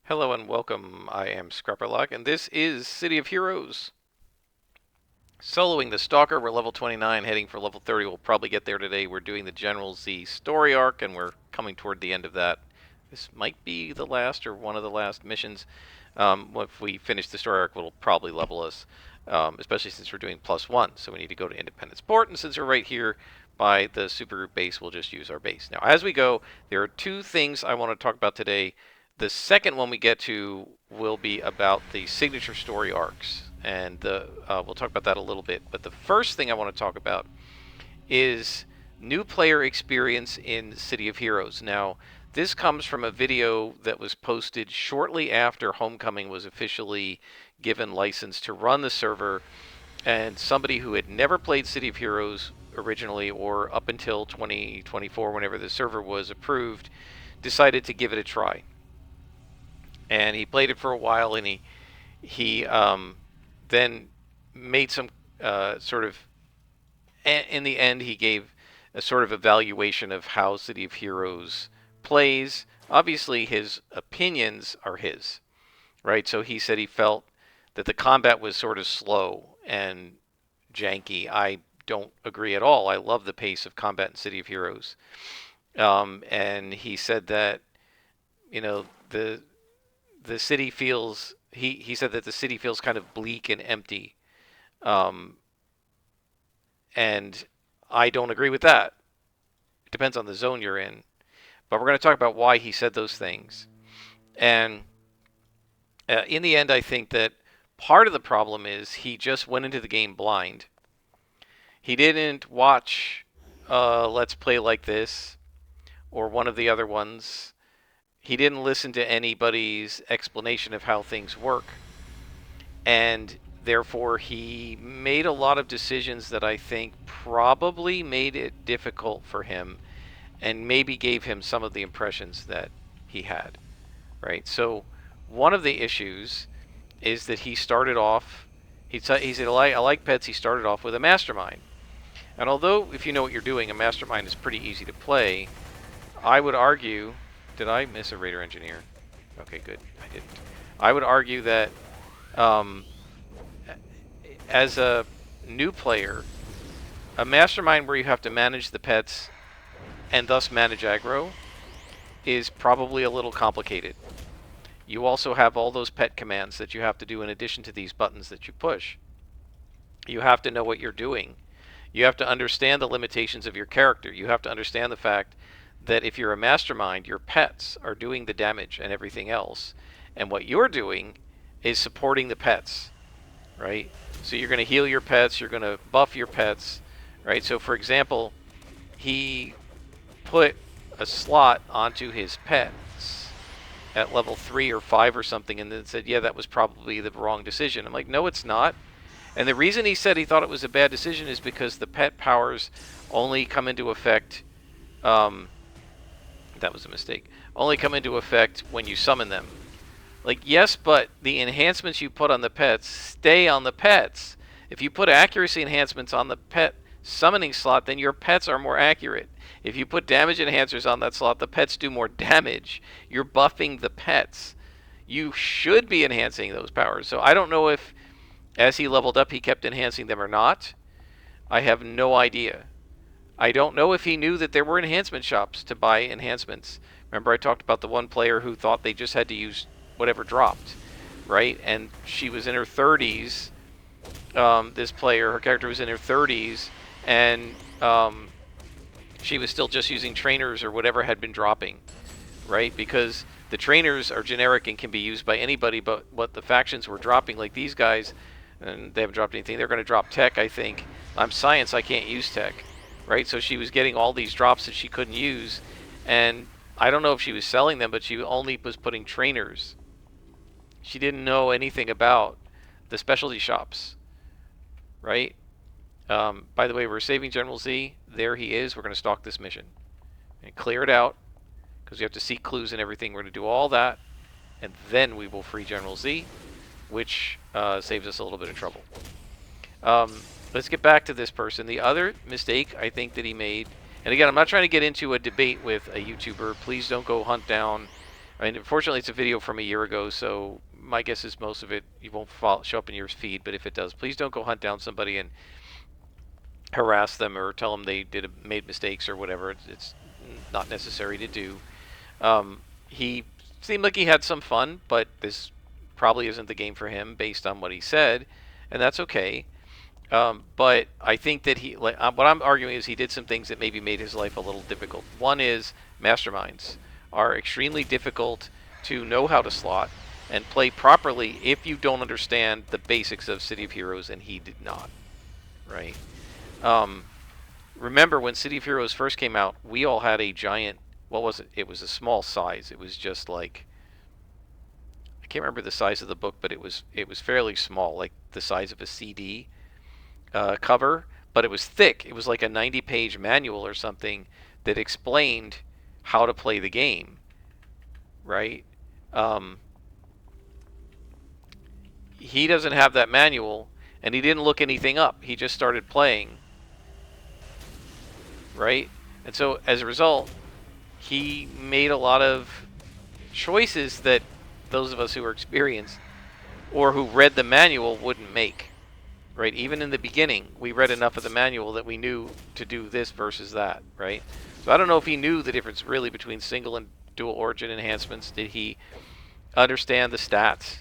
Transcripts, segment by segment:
Hello and welcome. I am Scrapperlock, and this is City of Heroes. Soloing the Stalker, we're level 29, heading for level 30. We'll probably get there today. We're doing the General Z story arc, and we're coming toward the end of that. This might be the last or one of the last missions. If we finish the story arc, it'll probably level us, especially since we're doing +1. So we need to go to Independence Port, and since we're right here by the supergroup base, we'll just use our base. Now, as we go, there are two things I want to talk about today. The second one we get to will be about the signature story arcs, and we'll talk about that a little bit. But the first thing I want to talk about is new player experience in City of Heroes. Now, this comes from a video that was posted shortly after Homecoming was officially given license to run the server, and somebody who had never played City of Heroes originally or up until 2024, whenever the server was approved, decided to give it a try. And he played it for a while, and he then made some sort of. In the end, he gave a sort of evaluation of how City of Heroes plays. Obviously, his opinions are his, right? So he said he felt that the combat was sort of slow and janky. I don't agree at all. I love the pace of combat in City of Heroes. And he said that, you know, the city feels he said that the city feels kind of bleak and empty, and I don't agree with that. It depends on the zone you're in, but we're going to talk about why he said those things. And in the end, I think that part of the problem is he just went into the game blind. He didn't watch Let's Play Like This or one of the other ones. He didn't listen to anybody's explanation of how things work, and therefore he made a lot of decisions that I think probably made it difficult for him and maybe gave him some of the impressions that he had, right? So one of the issues is that he started off, he said, I like pets, he started off with a mastermind. And although, if you know what you're doing, a mastermind is pretty easy to play, I would argue... Did I miss a Raider Engineer? Okay, good. I didn't. I would argue that as a new player, a mastermind where you have to manage the pets and thus manage aggro is probably a little complicated. You also have all those pet commands that you have to do in addition to these buttons that you push. You have to know what you're doing. You have to understand the limitations of your character. You have to understand the fact that if you're a mastermind, your pets are doing the damage and everything else. And what you're doing is supporting the pets, right? So you're going to heal your pets, you're going to buff your pets, right? So for example, he put a slot onto his pets at level 3 or 5 or something, and then said, yeah, that was probably the wrong decision. I'm like, no, it's not. And the reason he said he thought it was a bad decision is because the pet powers only come into effect... that was a mistake. Only come into effect when you summon them. Like, yes, but the enhancements you put on the pets stay on the pets. If you put accuracy enhancements on the pet summoning slot, then your pets are more accurate. If you put damage enhancers on that slot, the pets do more damage. You're buffing the pets. You should be enhancing those powers. So I don't know if, as he leveled up, he kept enhancing them or not. I have no idea. I don't know if he knew that there were enhancement shops to buy enhancements. Remember I talked about the one player who thought they just had to use whatever dropped, right? And she was in her 30s. This player, her character was in her 30s, and she was still just using trainers or whatever had been dropping, right? Because the trainers are generic and can be used by anybody, but what the factions were dropping, like these guys, and they haven't dropped anything, they're going to drop tech, I think. I'm science, I can't use tech. Right, so she was getting all these drops that she couldn't use, and I don't know if she was selling them, but she only was putting trainers. She didn't know anything about the specialty shops, right? By the way, we're saving General Z. There he is. We're going to stalk this mission and clear it out because we have to seek clues and everything. We're going to do all that, and then we will free General Z, which saves us a little bit of trouble. Let's get back to this person. The other mistake I think that he made, and again, I'm not trying to get into a debate with a YouTuber. Please don't go hunt down I mean, unfortunately, it's a video from a year ago, so my guess is most of it you won't show up in your feed. But if it does, please don't go hunt down somebody and harass them or tell them they made mistakes or whatever. It's not necessary to do. He seemed like he had some fun, but this probably isn't the game for him based on what he said, and that's okay. But I think that what I'm arguing is he did some things that maybe made his life a little difficult. One is masterminds are extremely difficult to know how to slot and play properly if you don't understand the basics of City of Heroes, and he did not, right? Remember when City of Heroes first came out, we all had a giant, what was it? It was a small size. It was just like, I can't remember the size of the book, but it was fairly small, like the size of a CD cover, but it was thick. It was like a 90-page manual or something that explained how to play the game, right? He doesn't have that manual, and he didn't look anything up. He just started playing, right? And so as a result, he made a lot of choices that those of us who are experienced or who read the manual wouldn't make. Right, even in the beginning, we read enough of the manual that we knew to do this versus that, right? So I don't know if he knew the difference really between single and dual origin enhancements. Did he understand the stats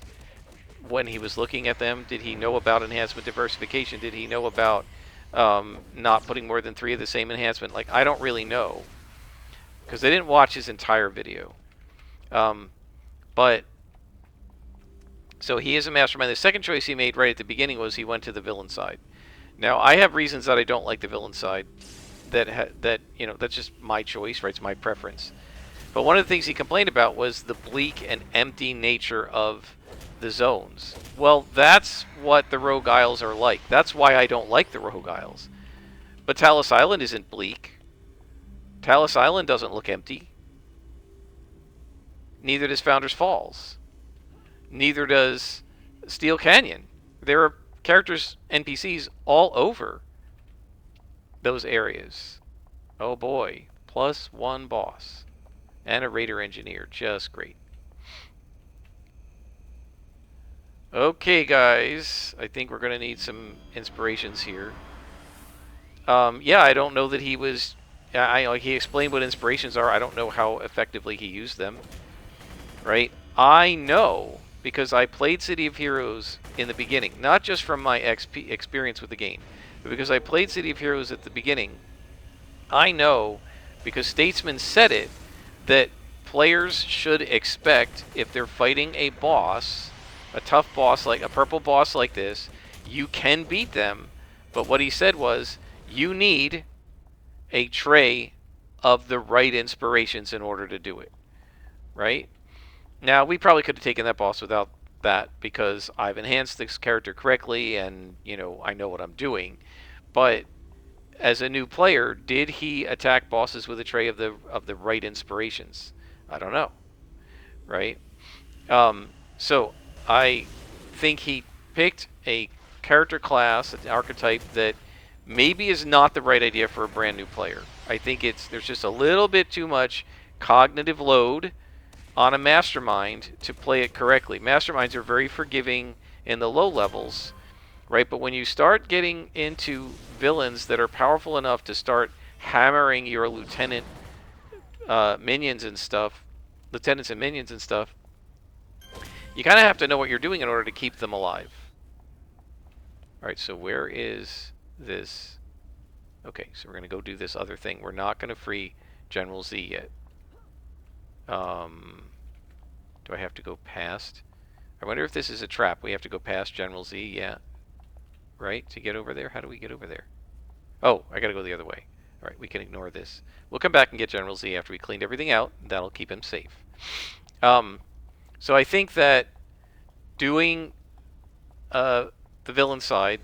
when he was looking at them? Did he know about enhancement diversification? Did he know about not putting more than 3 of the same enhancement? Like, I don't really know, because I didn't watch his entire video. But so he is a mastermind. The second choice he made right at the beginning was he went to the villain side. Now, I have reasons that I don't like the villain side. That you know, that's just my choice, right? It's my preference. But one of the things he complained about was the bleak and empty nature of the zones. Well, that's what the Rogue Isles are like. That's why I don't like the Rogue Isles. But Talos Island isn't bleak. Talos Island doesn't look empty. Neither does Founders Falls. Neither does Steel Canyon. There are characters, NPCs, all over those areas. Oh boy. +1 boss. And a Raider Engineer. Just great. Okay, guys. I think we're going to need some inspirations here. Yeah, I don't know that he was... he explained what inspirations are. I don't know how effectively he used them. Right? I know... because I played City of Heroes in the beginning, not just from my experience with the game, but because I played City of Heroes at the beginning. I know, because Statesman said it, that players should expect, if they're fighting a boss, a tough boss, like a purple boss like this, you can beat them, but what he said was, you need a tray of the right inspirations in order to do it, right? Now, we probably could have taken that boss without that, because I've enhanced this character correctly and, you know, I know what I'm doing. But as a new player, did he attack bosses with a tray of the right inspirations? I don't know, right? So I think he picked a character class, an archetype that maybe is not the right idea for a brand new player. I think there's just a little bit too much cognitive load on a mastermind to play it correctly. Masterminds are very forgiving in the low levels, right? But when you start getting into villains that are powerful enough to start hammering your lieutenants and minions and stuff, you kind of have to know what you're doing in order to keep them alive. All right, so where is this? Okay, so we're going to go do this other thing. We're not going to free General Z yet. Do I have to go past? I wonder if this is a trap. We have to go past General Z, yeah. Right, to get over there? How do we get over there? Oh, I gotta go the other way. Alright, we can ignore this. We'll come back and get General Z after we cleaned everything out. That'll keep him safe. So I think that doing the villain side,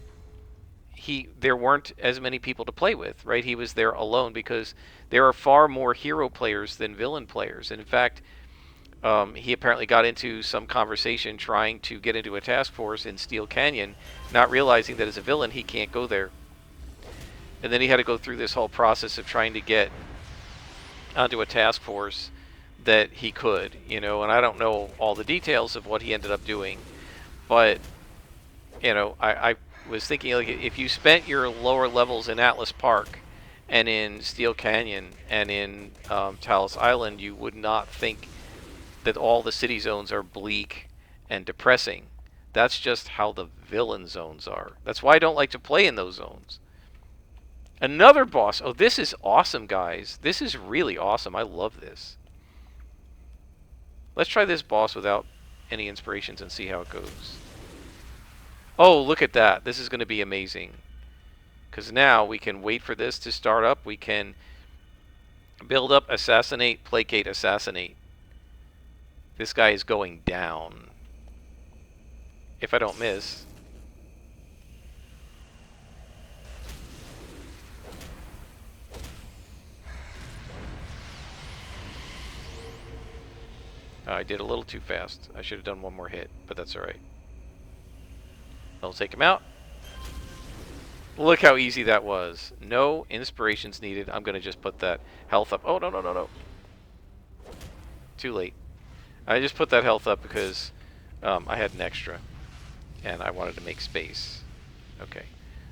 there weren't as many people to play with, right? He was there alone because there are far more hero players than villain players. And in fact, he apparently got into some conversation trying to get into a task force in Steel Canyon, not realizing that as a villain he can't go there. And then he had to go through this whole process of trying to get onto a task force that he could, you know, and I don't know all the details of what he ended up doing, but, you know, I was thinking, like, if you spent your lower levels in Atlas Park and in Steel Canyon and in Talos Island, you would not think that all the city zones are bleak and depressing. That's just how the villain zones are. That's why I don't like to play in those zones. Another boss. Oh, this is awesome, guys. This is really awesome. I love this. Let's try this boss without any inspirations and see how it goes. Oh, look at that. This is going to be amazing. Because now we can wait for this to start up. We can build up, assassinate, placate, assassinate. This guy is going down. If I don't miss. I did a little too fast. I should have done one more hit, but that's alright. I'll take him out. Look how easy that was. No inspirations needed. I'm going to just put that health up. Oh, no, no, no, no. Too late. I just put that health up because I had an extra, and I wanted to make space. Okay.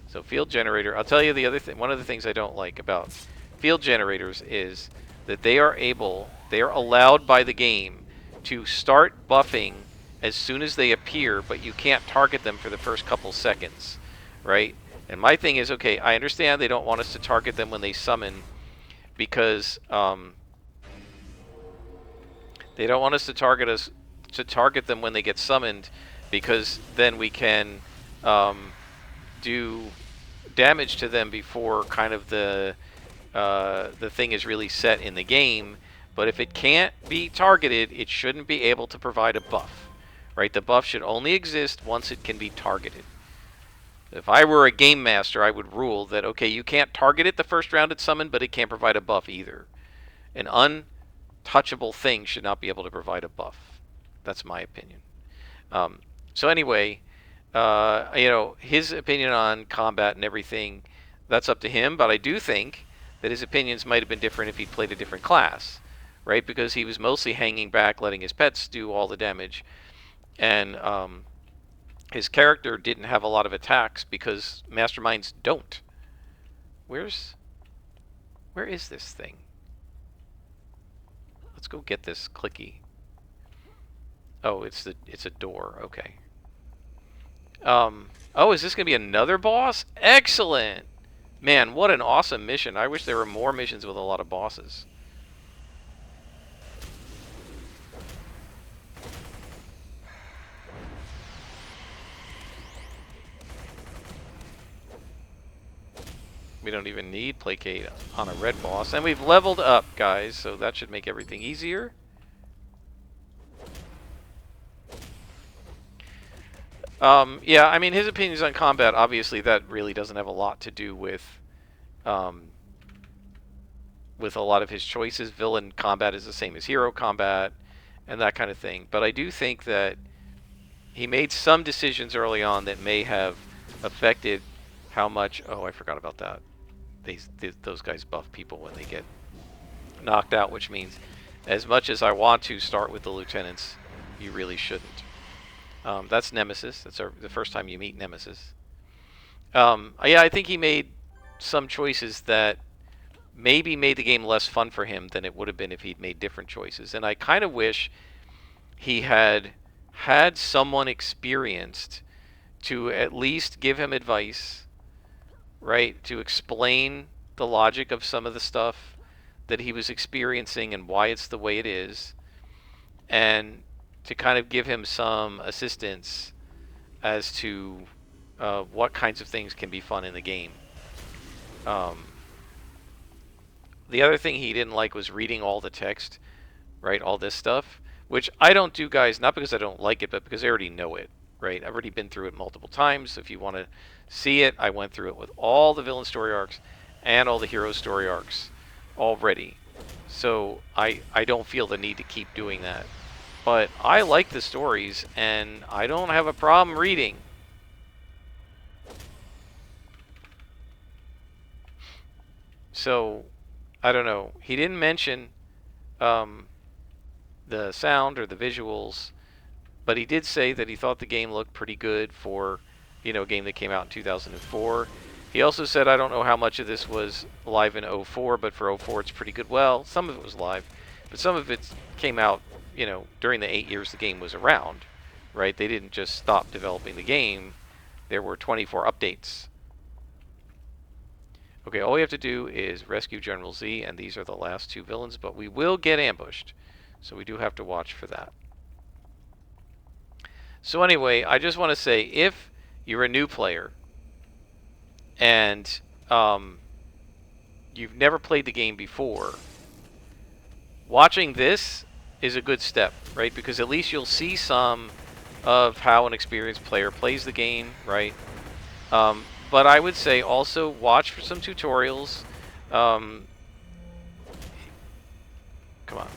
So field generator. I'll tell you the other thing. One of the things I don't like about field generators is that they are allowed by the game to start buffing as soon as they appear, but you can't target them for the first couple seconds, right? And my thing is, okay, I understand they don't want us to target them when they summon because they don't want us to target them when they get summoned because then we can do damage to them before kind of the thing is really set in the game. But if it can't be targeted, it shouldn't be able to provide a buff, right? The buff should only exist once it can be targeted. If I were a game master, I would rule that, okay, you can't target it the first round it's summoned, but it can't provide a buff either. An untouchable thing should not be able to provide a buff. That's my opinion. So anyway, you know, his opinion on combat and everything, that's up to him, but I do think that his opinions might have been different if he'd played a different class, right? Because he was mostly hanging back, letting his pets do all the damage, and his character didn't have a lot of attacks because masterminds don't. Where is this thing? Let's go get this clicky. Oh, it's a door. Okay. Oh, is this gonna be another boss? Excellent! Man, what an awesome mission. I wish there were more missions with a lot of bosses. We don't even need placate on a red boss. And we've leveled up, guys, so that should make everything easier. Yeah, I mean, his opinions on combat, obviously, that really doesn't have a lot to do with a lot of his choices. Villain combat is the same as hero combat and that kind of thing. But I do think that he made some decisions early on that may have affected how much... Oh, I forgot about that. Those guys buff people when they get knocked out, which means as much as I want to start with the lieutenants, you really shouldn't. That's Nemesis. That's the first time you meet Nemesis. Yeah, I think he made some choices that maybe made the game less fun for him than it would have been if he'd made different choices. And I kind of wish he had someone experienced to at least give him advice, right? To explain the logic of some of the stuff that he was experiencing and why it's the way it is. And to kind of give him some assistance as to what kinds of things can be fun in the game. The other thing he didn't like was reading all the text, right? All this stuff, which I don't do, guys, not because I don't like it, but because I already know it, right? I've already been through it multiple times. If you want to see it, I went through it with all the villain story arcs and all the hero story arcs already. So I don't feel the need to keep doing that. But I like the stories, and I don't have a problem reading. So, I don't know. He didn't mention the sound or the visuals, but he did say that he thought the game looked pretty good for, a game that came out in 2004. He also said, I don't know how much of this was live in '04, but for '04 it's pretty good. Well, some of it was live, but some of it came out, during the 8 years the game was around, right? They didn't just stop developing the game. There were 24 updates. Okay, all we have to do is rescue General Z, and these are the last two villains, but we will get ambushed, so we do have to watch for that. So anyway, I just want to say, if you're a new player and you've never played the game before, watching this is a good step, right? Because at least you'll see some of how an experienced player plays the game, right? But I would say also watch for some tutorials. Come on.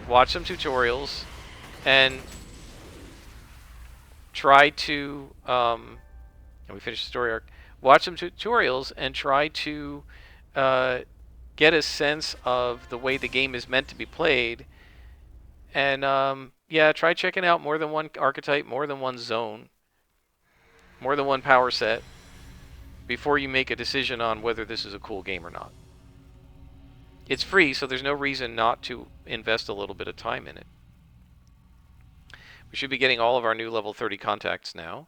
Watch some tutorials and try to, and we finished the story arc, watch some tutorials and try to get a sense of the way the game is meant to be played. And yeah, try checking out more than one archetype, more than one zone, more than one power set before you make a decision on whether this is a cool game or not. It's free, so there's no reason not to invest a little bit of time in it. We should be getting all of our new level 30 contacts now.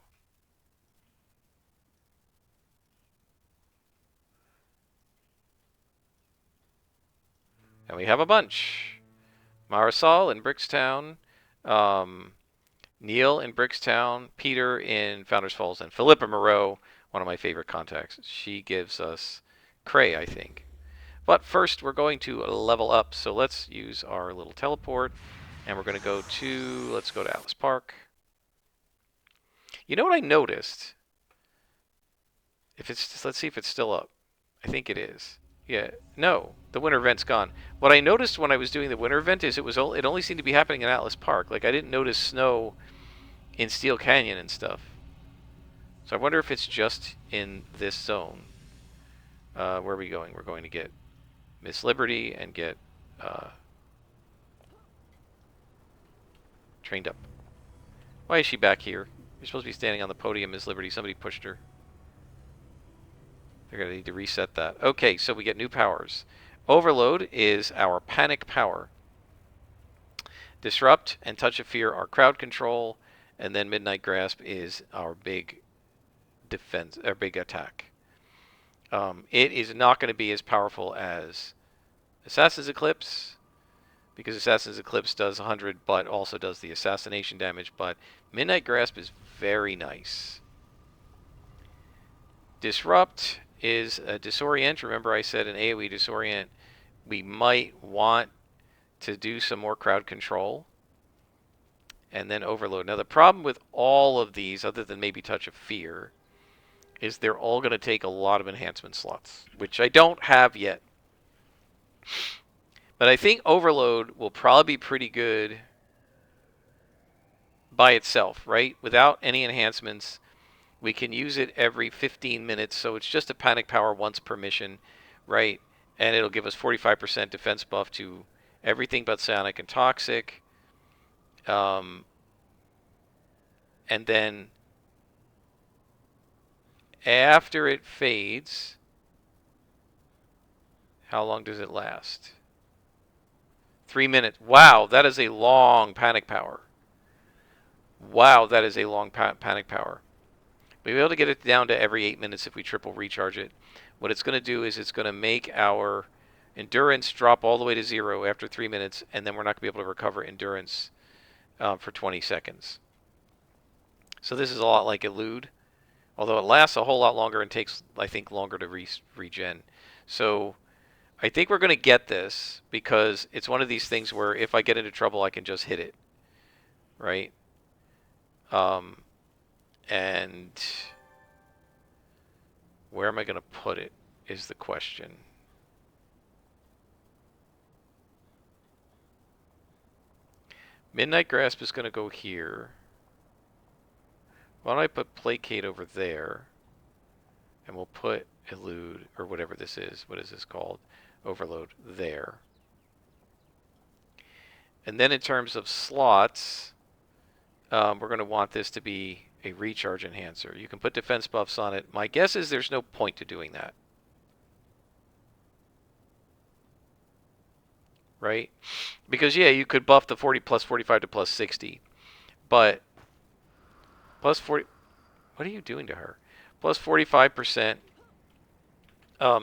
And we have a bunch. Marisol in Brickstown, Neil in Brickstown, Peter in Founders Falls, and Philippa Moreau, one of my favorite contacts. She gives us Cray, I think. But first, we're going to level up. So let's use our little teleport, and we're going to go to, let's go to Atlas Park. You know what I noticed? Let's see if it's still up. I think it is. Yeah, no, the winter event's gone. What I noticed when I was doing the winter event is it only seemed to be happening in Atlas Park. Like, I didn't notice snow in Steel Canyon and stuff. So I wonder if it's just in this zone. Where are we going? We're going to get Miss Liberty and get trained up. Why is she back here? You're supposed to be standing on the podium, Miss Liberty. Somebody pushed her. They're going to need to reset that. Okay, so we get new powers. Overload is our panic power. Disrupt and Touch of Fear are crowd control, and then Midnight Grasp is our big defense, our big attack. It is not going to be as powerful as Assassin's Eclipse, because Assassin's Eclipse does 100, but also does the assassination damage. But Midnight Grasp is very nice. Disrupt is a disorient. Remember I said in AoE disorient, we might want to do some more crowd control. And then Overload. Now the problem with all of these, other than maybe Touch of Fear, is they're all going to take a lot of enhancement slots, which I don't have yet. But I think Overload will probably be pretty good by itself, right? Without any enhancements. We can use it every 15 minutes, so it's just a panic power once per mission, right? And it'll give us 45% defense buff to everything but psionic and toxic. And then after it fades, how long does it last? 3 minutes. Wow, that is a long panic power. Wow, that is a long panic power. We'll be able to get it down to every 8 minutes if we triple recharge it. What it's going to do is it's going to make our endurance drop all the way to 0 after 3 minutes, and then we're not going to be able to recover endurance for 20 seconds. So this is a lot like Elude, although it lasts a whole lot longer and takes, I think, longer to regen. So I think we're going to get this because it's one of these things where if I get into trouble, I can just hit it, right? And where am I going to put it is the question. Midnight Grasp is going to go here. Why don't I put Placate over there? And we'll put Elude, or whatever this is. What is this called? Overload there. And then in terms of slots, we're going to want this to be a recharge enhancer. You can put defense buffs on it. My guess is there's no point to doing that. Right? Because, yeah, you could buff the 40 plus 45 to plus 60. But plus 40... What are you doing to her? Plus 45%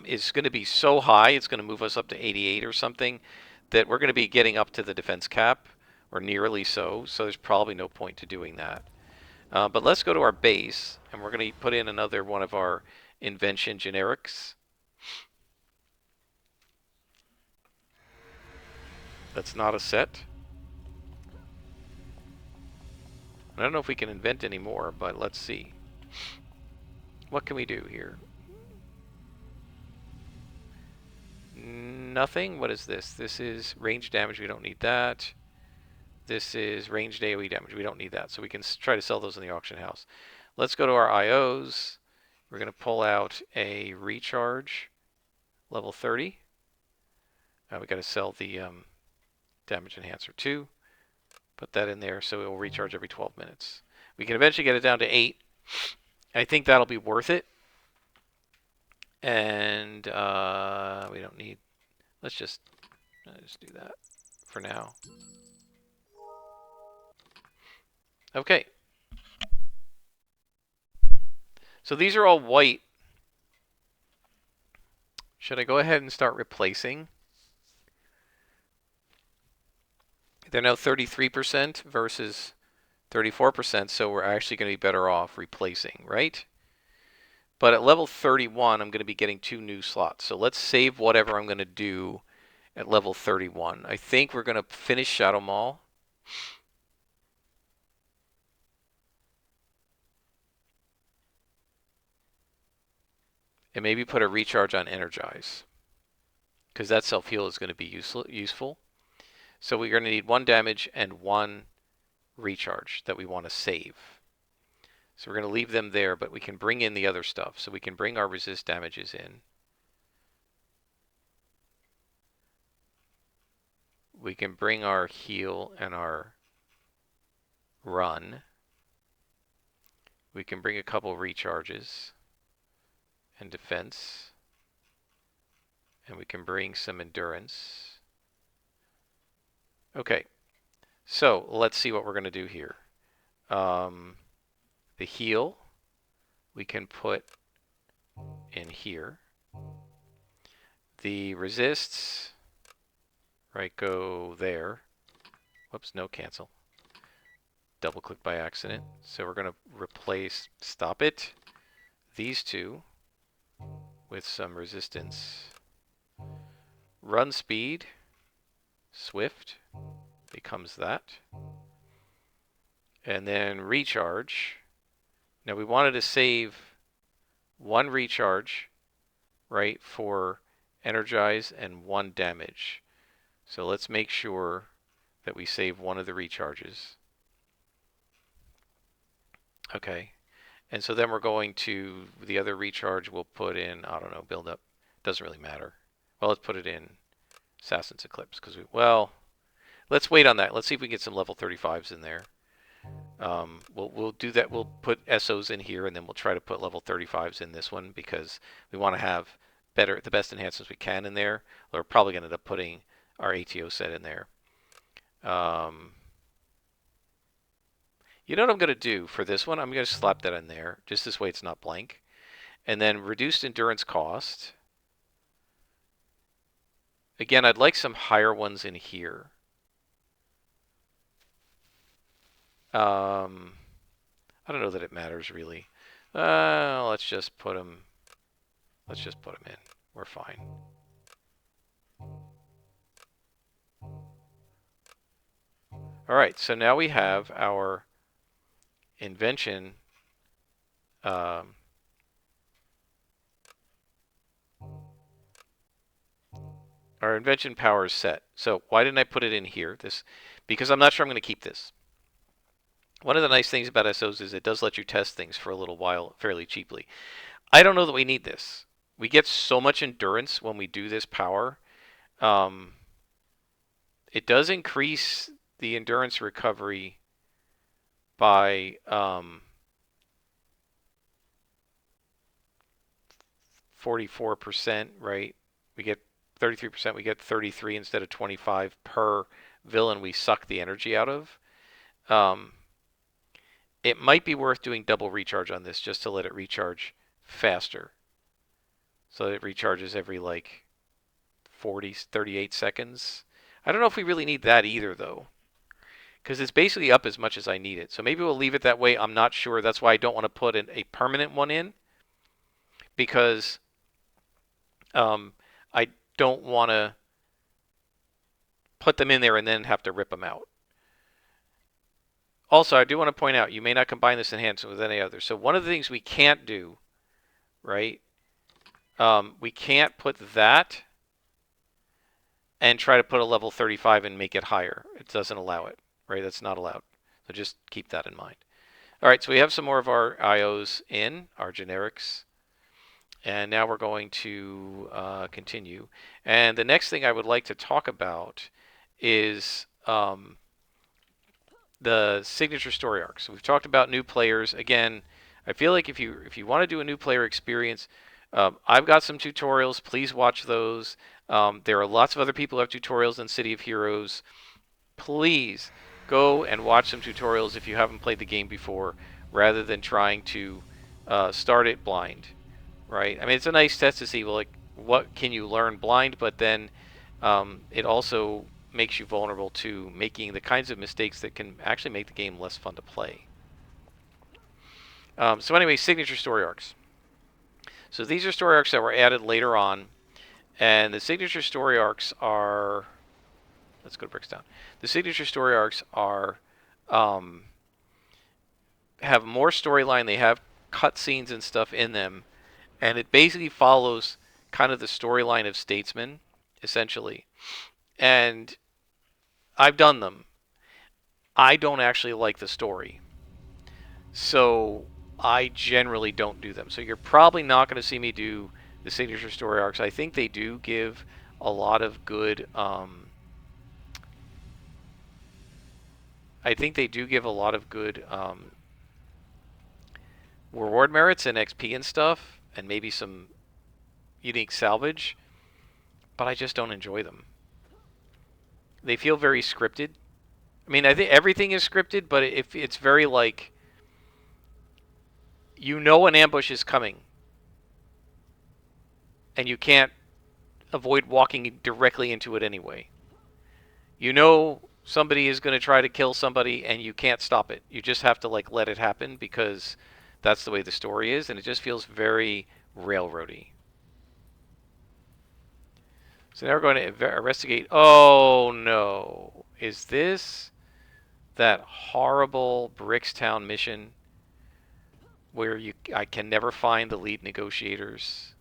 is going to be so high, it's going to move us up to 88 or something, that we're going to be getting up to the defense cap, or nearly so. So there's probably no point to doing that. But let's go to our base, and we're going to put in another one of our invention generics. That's not a set. I don't know if we can invent any more, but let's see. What can we do here? Nothing? What is this? This is range damage. We don't need that. This is ranged AoE damage. We don't need that. So we can try to sell those in the auction house. Let's go to our IOs. We're going to pull out a recharge, level 30. We got to sell the damage enhancer too. Put that in there so it will recharge every 12 minutes. We can eventually get it down to 8. I think that'll be worth it. And we don't need... Let's just do that for now. Okay. So these are all white. Should I go ahead and start replacing? They're now 33% versus 34%, so we're actually going to be better off replacing, right? But at level 31, I'm going to be getting 2 new slots. So let's save whatever I'm going to do at level 31. I think we're going to finish Shadow Maul. And maybe put a recharge on Energize, because that self-heal is going to be useful. So we're going to need 1 damage and 1 recharge that we want to save. So we're going to leave them there, but we can bring in the other stuff. So we can bring our resist damages in. We can bring our heal and our run. We can bring a couple recharges and defense. And we can bring some endurance. Okay, so let's see what we're going to do here. The heal we can put in here. The resists, right, go there. Whoops, no, cancel. Double click by accident. So we're going to replace, stop it, these two with some resistance. Run speed, swift, becomes that. And then recharge. Now we wanted to save 1 recharge, right, for energize and 1 damage. So let's make sure that we save 1 of the recharges. Okay. And so then we're going to, the other recharge we'll put in, I don't know, build up. Doesn't really matter. Well, let's put it in Assassin's Eclipse, because well, let's wait on that. Let's see if we can get some level 35s in there. We'll do that. We'll put SOs in here, and then we'll try to put level 35s in this one, because we want to have the best enhancements we can in there. We're probably going to end up putting our ATO set in there. You know what I'm going to do for this one? I'm going to slap that in there, just this way it's not blank. And then reduced endurance cost. Again, I'd like some higher ones in here. I don't know that it matters really. Let's just put them. Let's just put them in. We're fine. All right. So now we have our invention. Our invention power is set. So why didn't I put it in here? Because I'm not sure I'm going to keep this. One of the nice things about SOs is it does let you test things for a little while fairly cheaply. I don't know that we need this. We get so much endurance when we do this power. It does increase the endurance recovery by 44%, right? We get 33%, we get 33 instead of 25 per villain we suck the energy out of. It might be worth doing double recharge on this just to let it recharge faster. So it recharges every like 38 seconds. I don't know if we really need that either though, because it's basically up as much as I need it. So maybe we'll leave it that way. I'm not sure. That's why I don't want to put a permanent one in, because I don't want to put them in there and then have to rip them out. Also, I do want to point out, you may not combine this enhancement with any other. So one of the things we can't do, right? We can't put that and try to put a level 35 and make it higher. It doesn't allow it, right? That's not allowed. So just keep that in mind. All right, so we have some more of our IOs in, our generics. And now we're going to continue. And the next thing I would like to talk about is the signature story arcs. So we've talked about new players. Again, I feel like if you want to do a new player experience, I've got some tutorials. Please watch those. There are lots of other people who have tutorials in City of Heroes. Please go and watch some tutorials if you haven't played the game before, rather than trying to start it blind. Right? I mean, it's a nice test to see, well, like, what can you learn blind, but then it also makes you vulnerable to making the kinds of mistakes that can actually make the game less fun to play. So anyway, signature story arcs. So these are story arcs that were added later on, and the signature story arcs are, let's go to Bricks Down. The signature story arcs are have more storyline. They have cutscenes and stuff in them. And it basically follows kind of the storyline of Statesman, essentially. And I've done them. I don't actually like the story. So I generally don't do them. So you're probably not going to see me do the signature story arcs. I think they do give a lot of good... reward merits and XP and stuff, and maybe some unique salvage, but I just don't enjoy them. They feel very scripted. I mean, I think everything is scripted, but if it's very like, you know, an ambush is coming, and you can't avoid walking directly into it anyway. You know somebody is going to try to kill somebody, and you can't stop it. You just have to like let it happen because that's the way the story is, and it just feels very railroady. So now we're going to investigate. Oh no. Is this that horrible Brickstown mission where I can never find the lead negotiators?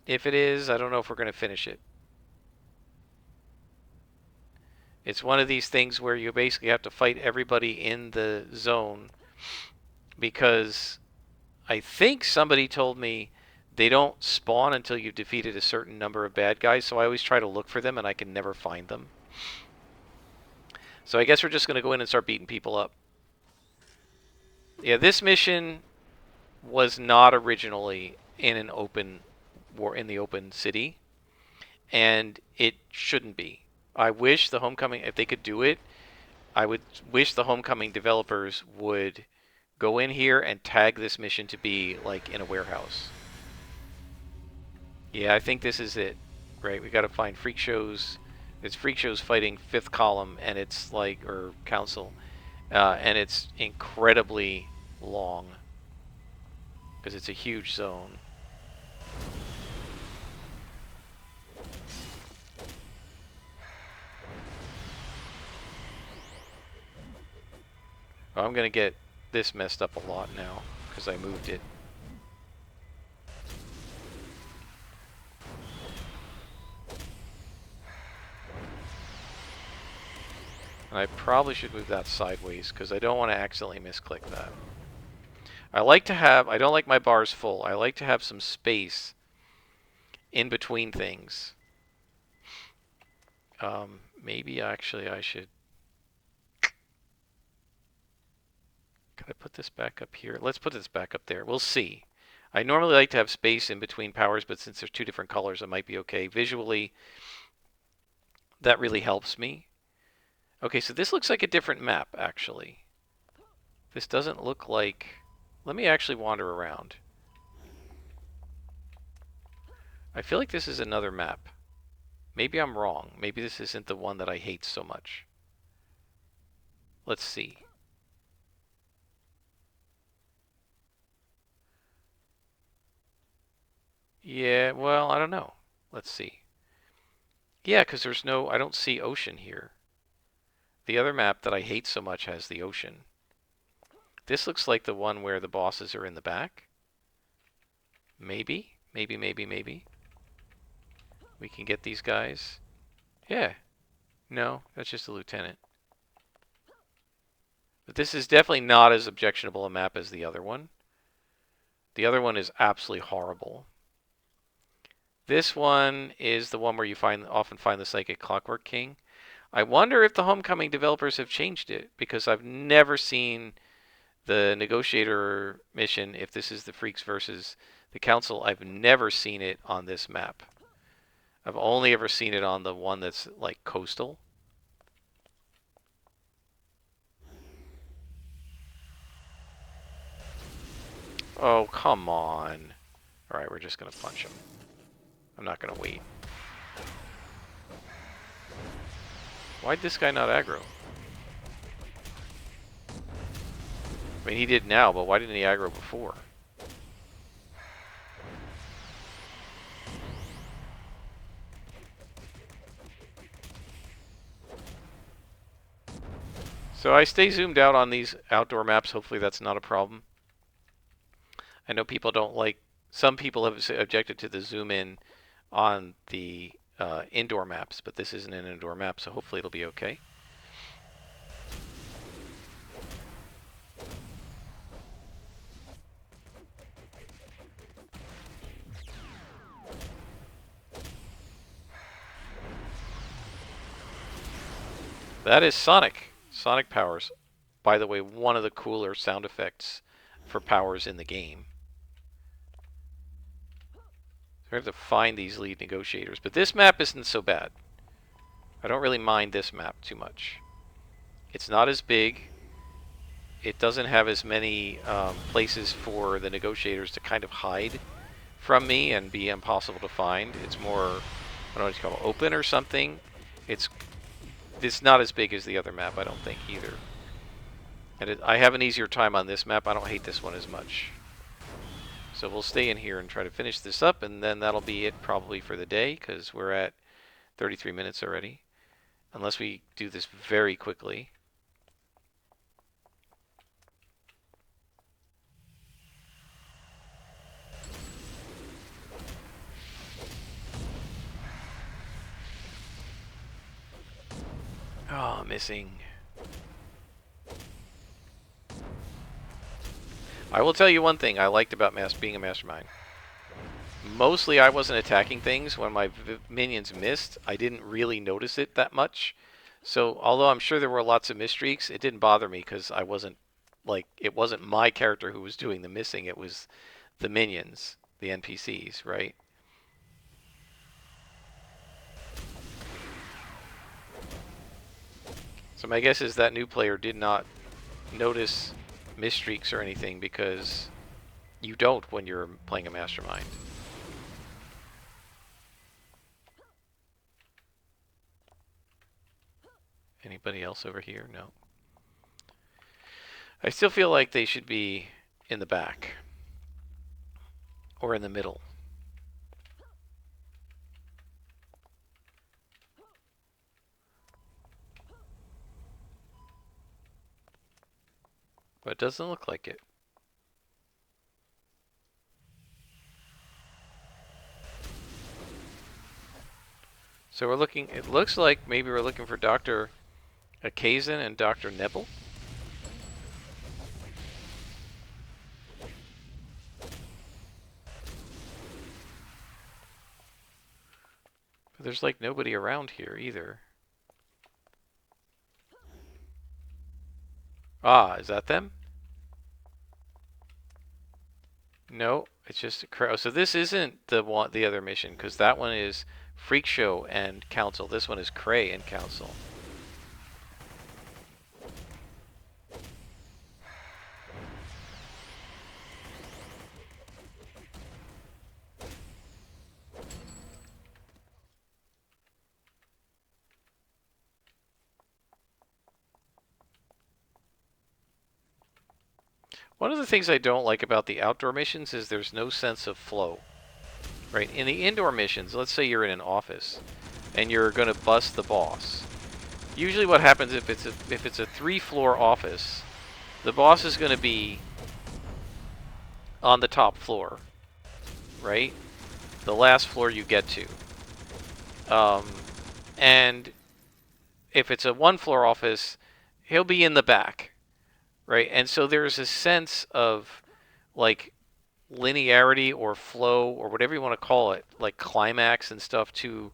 If it is, I don't know if we're going to finish it. It's one of these things where you basically have to fight everybody in the zone, because I think somebody told me they don't spawn until you've defeated a certain number of bad guys, so I always try to look for them and I can never find them. So I guess we're just going to go in and start beating people up. Yeah, this mission was not originally in an open war, in the open city, and it shouldn't be. I wish the Homecoming, if they could do it, I would wish the Homecoming developers would go in here and tag this mission to be like in a warehouse. Yeah, I think this is it. Right, we got to find freak shows. It's freak shows fighting Fifth Column, and it's like, or Council, and it's incredibly long because it's a huge zone. Oh, I'm gonna get this messed up a lot now because I moved it. And I probably should move that sideways because I don't want to accidentally misclick that. I don't like my bars full. I like to have some space in between things. Maybe actually I should... Could I put this back up here? Let's put this back up there. We'll see. I normally like to have space in between powers, but since there's two different colors, it might be okay. Visually, that really helps me. Okay, so this looks like a different map, actually. This doesn't look like... Let me actually wander around. I feel like this is another map. Maybe I'm wrong. Maybe this isn't the one that I hate so much. Let's see. Yeah, well, I don't know. Let's see. Yeah, because there's no... I don't see ocean here. The other map that I hate so much has the ocean. This looks like the one where the bosses are in the back. Maybe. Maybe. We can get these guys. Yeah. No, that's just a lieutenant. But this is definitely not as objectionable a map as the other one. The other one is absolutely horrible. This one is the one where you often find the Psychic Clockwork King. I wonder if the Homecoming developers have changed it, because I've never seen the Negotiator mission, if this is the Freaks versus the Council, I've never seen it on this map. I've only ever seen it on the one that's like coastal. Oh, come on. Alright, we're just going to punch him. I'm not going to wait. Why'd this guy not aggro? I mean, he did now, but why didn't he aggro before? So I stay zoomed out on these outdoor maps. Hopefully that's not a problem. I know people don't like... Some people have objected to the zoom in on the indoor maps, but this isn't an indoor map, so hopefully it'll be okay. That is Sonic. Sonic powers. By the way, one of the cooler sound effects for powers in the game. We have to find these lead negotiators. But this map isn't so bad. I don't really mind this map too much. It's not as big. It doesn't have as many places for the negotiators to kind of hide from me and be impossible to find. It's more, I don't know what you call it, open or something. It's not as big as the other map, I don't think, either. And I have an easier time on this map. I don't hate this one as much. So we'll stay in here and try to finish this up, and then that'll be it probably for the day, because we're at 33 minutes already. Unless we do this very quickly. Oh, missing. I will tell you one thing I liked about being a mastermind. Mostly I wasn't attacking things. When my minions missed, I didn't really notice it that much. So although I'm sure there were lots of misstreaks, it didn't bother me because I wasn't, like, it wasn't my character who was doing the missing. It was the minions, the NPCs, right? So my guess is that new player did not notice misstreaks or anything, because you don't when you're playing a mastermind. Anybody else over here? No. I still feel like they should be in the back or in the middle. But it doesn't look like it. So we're looking, it looks like maybe we're looking for Dr. Akazin and Dr. Nebel. But there's like nobody around here either. Ah, is that them? No, it's just a crow. So this isn't the other mission, because that one is Freak Show and Council. This one is Cray and Council. One of the things I don't like about the outdoor missions is there's no sense of flow. Right? In the indoor missions, let's say you're in an office and you're going to bust the boss. Usually what happens if it's a 3-floor office, the boss is going to be on the top floor, right? The last floor you get to. And if it's a 1-floor office, he'll be in the back, right? And so there's a sense of like linearity or flow or whatever you want to call it, like climax and stuff to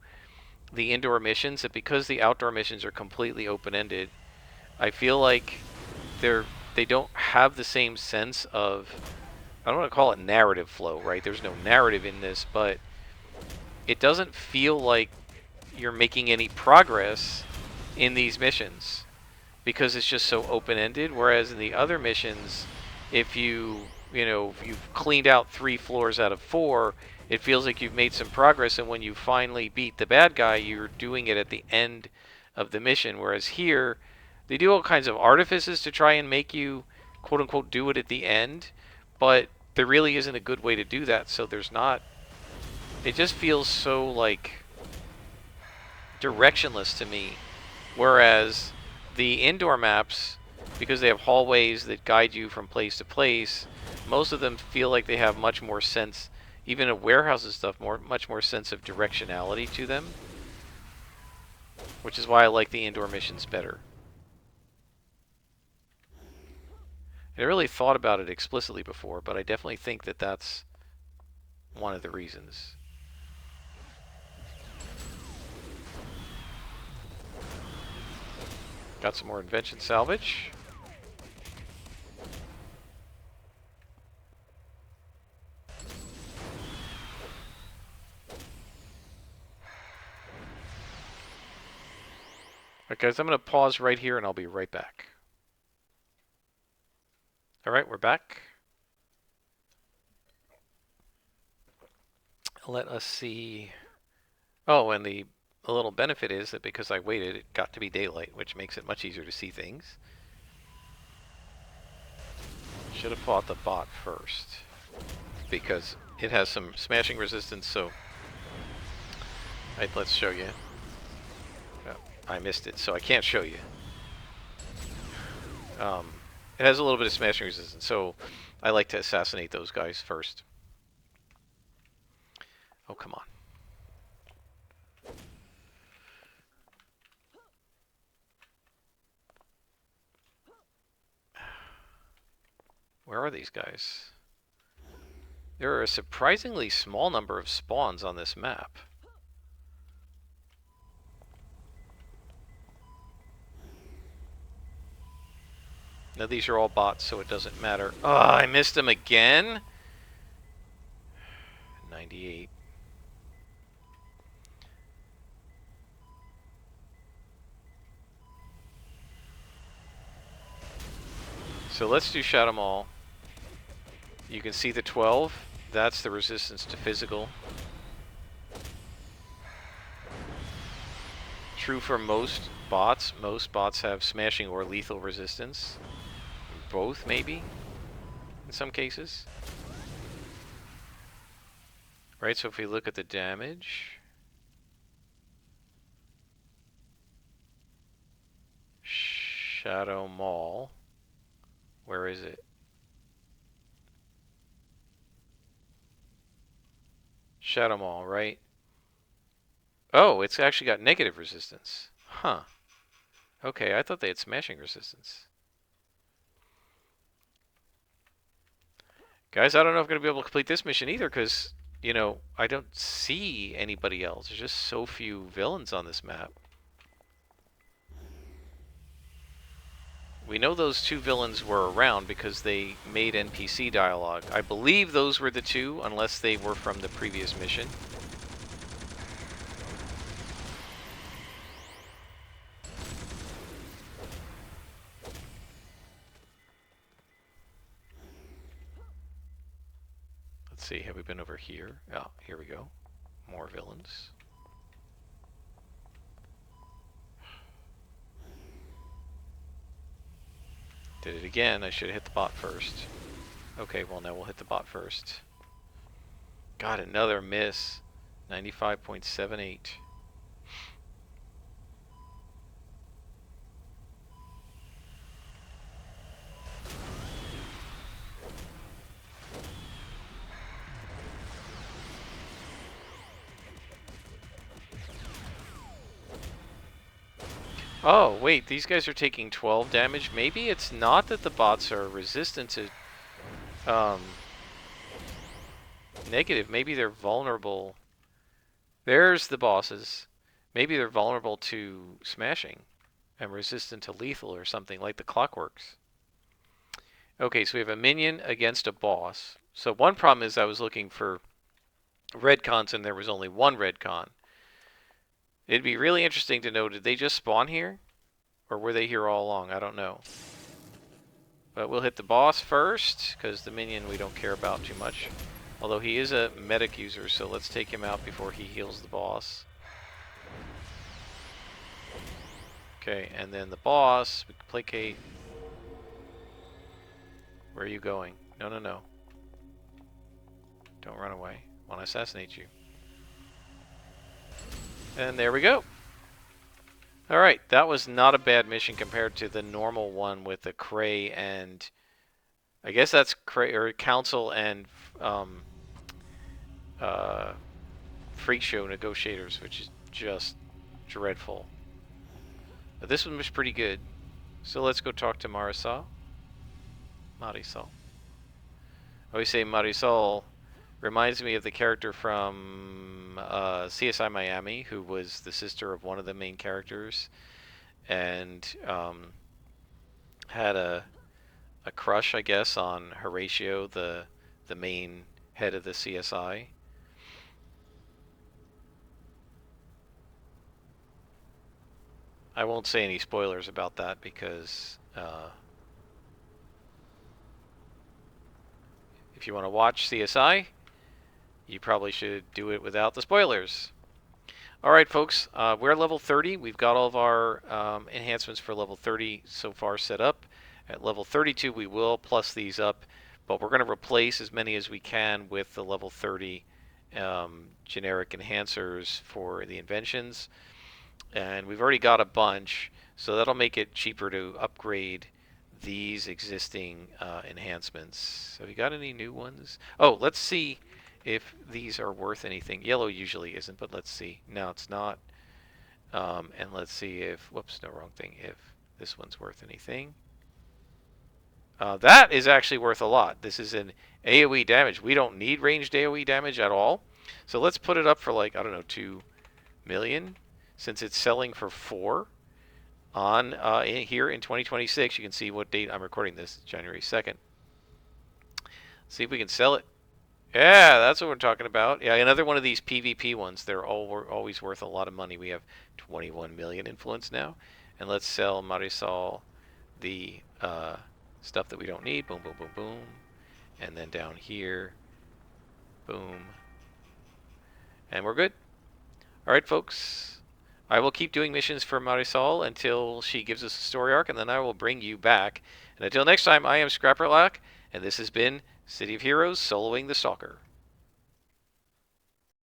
the indoor missions, that because the outdoor missions are completely open-ended, I feel like they don't have the same sense of, I don't want to call it narrative flow, right? There's no narrative in this, but it doesn't feel like you're making any progress in these missions because it's just so open-ended. Whereas in the other missions, if you've cleaned out 3 floors out of 4, it feels like you've made some progress, and when you finally beat the bad guy, you're doing it at the end of the mission. Whereas here, they do all kinds of artifices to try and make you, quote-unquote, do it at the end, but there really isn't a good way to do that, so there's not... It just feels so, like, directionless to me. Whereas the indoor maps, because they have hallways that guide you from place to place, most of them feel like they have much more sense, even in warehouses and stuff, much more sense of directionality to them, which is why I like the indoor missions better. I really thought about it explicitly before, but I definitely think that that's one of the reasons. Got some more invention salvage. Alright guys, I'm going to pause right here and I'll be right back. Alright, we're back. Let us see. Oh, and the little benefit is that because I waited, it got to be daylight, which makes it much easier to see things. Should have fought the bot first, because it has some smashing resistance, so... Right, let's show you. Oh, I missed it, so I can't show you. It has a little bit of smashing resistance, so I like to assassinate those guys first. Oh, come on. Where are these guys? There are a surprisingly small number of spawns on this map. Now these are all bots, so it doesn't matter. Oh, I missed him again? 98. So let's do Shadow Maul. You can see the 12. That's the resistance to physical. True for most bots. Most bots have smashing or lethal resistance. Both, maybe, in some cases. Right, so if we look at the damage... Shadow Maul. Where is it? Shadow Maul, right? Oh, it's actually got negative resistance. Huh. Okay, I thought they had smashing resistance. Guys, I don't know if I'm going to be able to complete this mission either, because, you know, I don't see anybody else. There's just so few villains on this map. We know those two villains were around because they made NPC dialogue. I believe those were the two, unless they were from the previous mission. Let's see, have we been over here? Oh, here we go. More villains. Did it again. I should have hit the bot first. Okay, well now we'll hit the bot first. Got another miss. 95.78. Oh, wait, these guys are taking 12 damage. Maybe it's not that the bots are resistant to negative. Maybe they're vulnerable. There's the bosses. Maybe they're vulnerable to smashing and resistant to lethal or something like the clockworks. Okay, so we have a minion against a boss. So one problem is I was looking for red cons and there was only one red con. It'd be really interesting to know, did they just spawn here? Or were they here all along? I don't know. But we'll hit the boss first, because the minion we don't care about too much. Although he is a medic user, so let's take him out before he heals the boss. Okay, and then the boss, we can placate. Where are you going? No, no, no. Don't run away. I want to assassinate you. And there we go. Alright, that was not a bad mission compared to the normal one with the Cray and... I guess that's Cray, or Council and Freak Show Negotiators, which is just dreadful. But this one was pretty good. So let's go talk to Marisol. Marisol. I always say Marisol reminds me of the character from CSI Miami, who was the sister of one of the main characters, and had a crush, I guess, on Horatio, the main head of the CSI. I won't say any spoilers about that because if you want to watch CSI, you probably should do it without the spoilers. Alright folks, we're level 30. We've got all of our enhancements for level 30 so far set up. At level 32 we will plus these up, but we're going to replace as many as we can with the level 30 generic enhancers for the inventions. And we've already got a bunch, so that'll make it cheaper to upgrade these existing enhancements. Have you got any new ones? Oh, let's see if these are worth anything. Yellow usually isn't, but let's see. No, it's not. And let's see if, whoops, no, wrong thing, if this one's worth anything. That is actually worth a lot. This is an AoE damage. We don't need ranged AoE damage at all. So let's put it up for like, I don't know, 2 million. Since it's selling for 4 on here in 2026. You can see what date I'm recording this, January 2nd. See if we can sell it. Yeah, that's what we're talking about. Yeah, another one of these PvP ones. They're always worth a lot of money. We have 21 million influence now. And let's sell Marisol the stuff that we don't need. Boom, boom, boom, boom. And then down here, boom. And we're good. All right, folks. I will keep doing missions for Marisol until she gives us a story arc, and then I will bring you back. And until next time, I am Scrapperlock, and this has been City of Heroes soloing the Stalker.